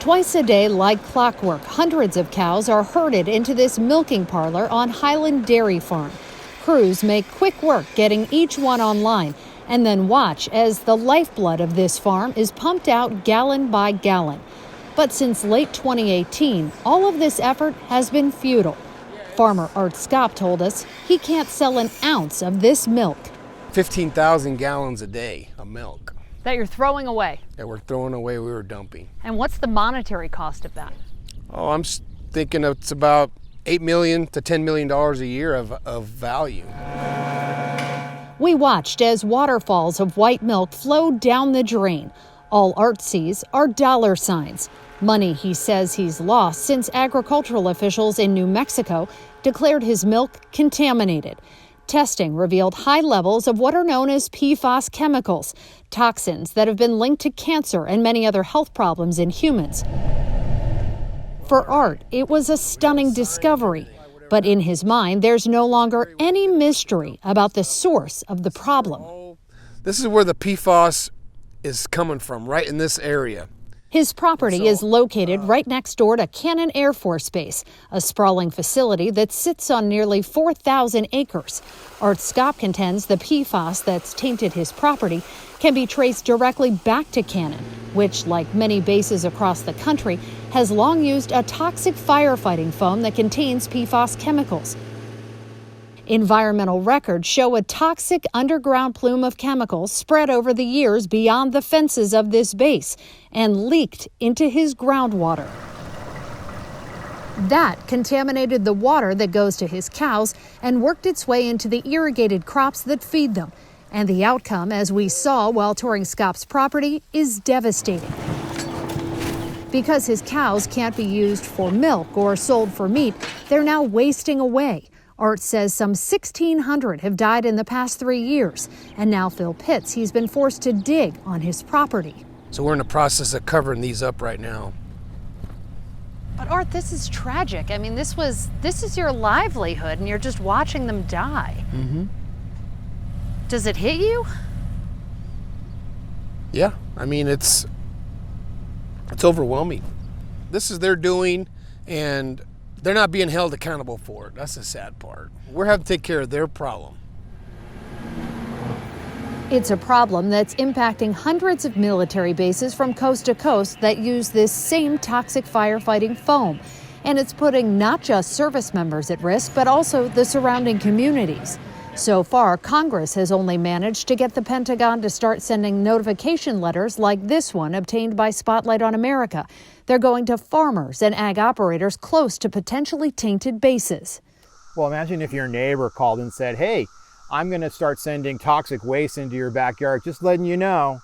Twice a day, like clockwork, hundreds of cows are herded into this milking parlor on Highland Dairy Farm. Crews make quick work getting each one online and then watch as the lifeblood of this farm is pumped out gallon by gallon. But since late 2018, all of this effort has been futile. Farmer Art Scott told us he can't sell an ounce of this milk. 15,000 gallons a day of milk. That you're throwing away? That we're throwing away, we were dumping. And what's the monetary cost of that? Oh, I'm thinking it's about $8 million to $10 million a year of value. We watched as waterfalls of white milk flowed down the drain. All Art sees are dollar signs. Money he says he's lost since agricultural officials in New Mexico declared his milk contaminated. Testing revealed high levels of what are known as PFAS chemicals, toxins that have been linked to cancer and many other health problems in humans. For Art, it was a stunning discovery. But in his mind, there's no longer any mystery about the source of the problem. This is where the PFAS is coming from, right in this area. His property is located right next door to Cannon Air Force Base, a sprawling facility that sits on nearly 4,000 acres. Art Scott contends the PFAS that's tainted his property can be traced directly back to Cannon, which, like many bases across the country, has long used a toxic firefighting foam that contains PFAS chemicals. Environmental records show a toxic underground plume of chemicals spread over the years beyond the fences of this base and leaked into his groundwater. That contaminated the water that goes to his cows and worked its way into the irrigated crops that feed them. And the outcome, as we saw while touring Scott's property, is devastating. Because his cows can't be used for milk or sold for meat, they're now wasting away. Art says some 1,600 have died in the past 3 years and now fill pits he's been forced to dig on his property. So we're in the process of covering these up right now. But Art, this is tragic. I mean, this is your livelihood and you're just watching them die. Mm-hmm. Does it hit you? Yeah, I mean, it's overwhelming. This is their doing, and they're not being held accountable for it. That's the sad part. We're having to take care of their problem. It's a problem that's impacting hundreds of military bases from coast to coast that use this same toxic firefighting foam. And it's putting not just service members at risk, but also the surrounding communities. So far, Congress has only managed to get the Pentagon to start sending notification letters like this one obtained by Spotlight on America. They're going to farmers and ag operators close to potentially tainted bases. Well, imagine if your neighbor called and said, hey, I'm going to start sending toxic waste into your backyard, just letting you know.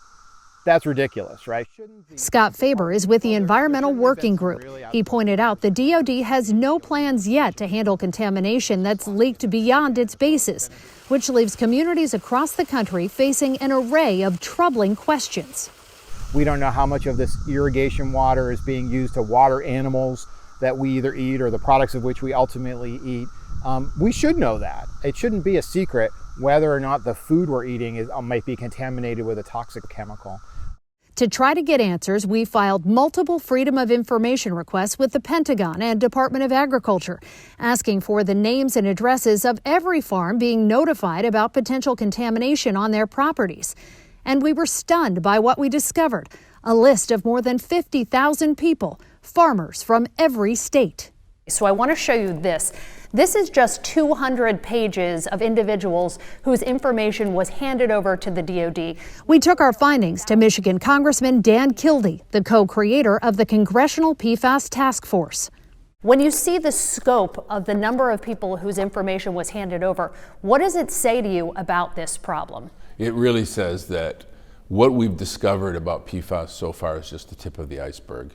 That's ridiculous, right? Scott Faber is with the Environmental Working Group. He pointed out the DoD has no plans yet to handle contamination that's leaked beyond its bases, which leaves communities across the country facing an array of troubling questions. We don't know how much of this irrigation water is being used to water animals that we either eat or the products of which we ultimately eat. We should know that. It shouldn't be a secret whether or not the food we're eating might be contaminated with a toxic chemical. To try to get answers, we filed multiple Freedom of Information requests with the Pentagon and Department of Agriculture, asking for the names and addresses of every farm being notified about potential contamination on their properties. And we were stunned by what we discovered, a list of more than 50,000 people, farmers from every state. So I want to show you this. This is just 200 pages of individuals whose information was handed over to the DoD. We took our findings to Michigan Congressman Dan Kildee, the co-creator of the Congressional PFAS Task Force. When you see the scope of the number of people whose information was handed over, what does it say to you about this problem? It really says that what we've discovered about PFAS so far is just the tip of the iceberg.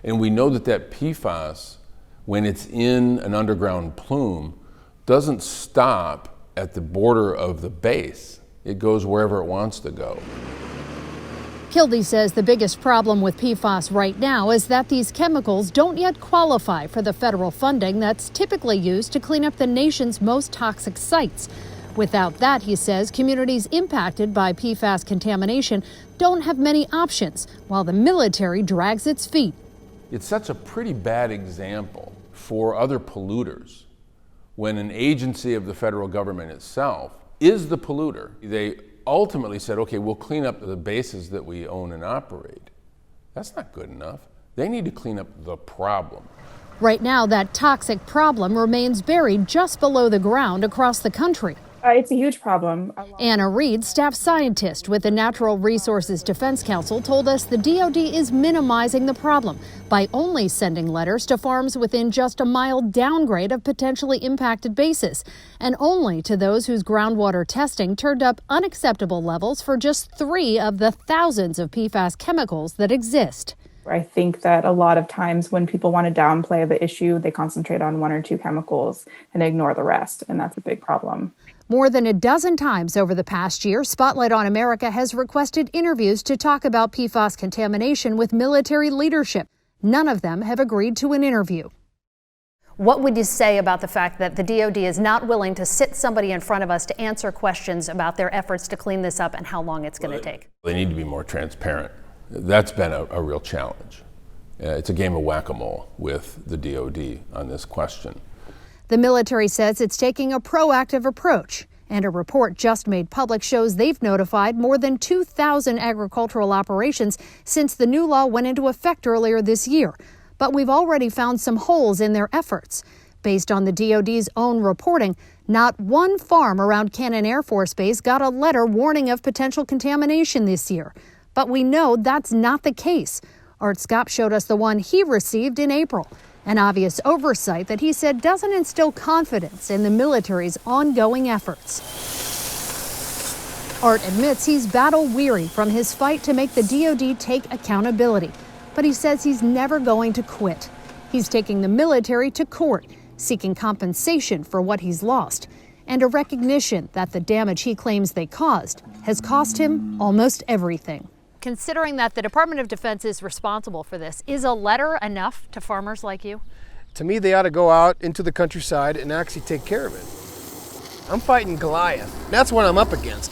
And we know that PFAS, when it's in an underground plume, doesn't stop at the border of the base. It goes wherever it wants to go. Kildee says the biggest problem with PFAS right now is that these chemicals don't yet qualify for the federal funding that's typically used to clean up the nation's most toxic sites. Without that, he says, communities impacted by PFAS contamination don't have many options, while the military drags its feet. it sets a pretty bad example for other polluters when an agency of the federal government itself is the polluter. They ultimately said, okay, we'll clean up the bases that we own and operate. That's not good enough. They need to clean up the problem. Right now, that toxic problem remains buried just below the ground across the country. It's a huge problem. Anna Reed, staff scientist with the Natural Resources Defense Council, told us the DoD is minimizing the problem by only sending letters to farms within just a mild downgrade of potentially impacted bases, and only to those whose groundwater testing turned up unacceptable levels for just 3 of the thousands of PFAS chemicals that exist. I think that a lot of times when people want to downplay the issue, they concentrate on 1 or 2 chemicals and ignore the rest, and that's a big problem. More than a dozen times over the past year, Spotlight on America has requested interviews to talk about PFAS contamination with military leadership. None of them have agreed to an interview. What would you say about the fact that the DoD is not willing to sit somebody in front of us to answer questions about their efforts to clean this up and how long it's going to take? They need to be more transparent. That's been a real challenge. It's a game of whack-a-mole with the DoD on this question. The military says it's taking a proactive approach, and a report just made public shows they've notified more than 2,000 agricultural operations since the new law went into effect earlier this year. But we've already found some holes in their efforts. Based on the DoD's own reporting, not one farm around Cannon Air Force Base got a letter warning of potential contamination this year. But we know that's not the case. Art Scott showed us the one he received in April. An obvious oversight that he said doesn't instill confidence in the military's ongoing efforts. Art admits he's battle-weary from his fight to make the DoD take accountability. But he says he's never going to quit. He's taking the military to court, seeking compensation for what he's lost, and a recognition that the damage he claims they caused has cost him almost everything. Considering that the Department of Defense is responsible for this, is a letter enough to farmers like you? To me, they ought to go out into the countryside and actually take care of it. I'm fighting Goliath. That's what I'm up against.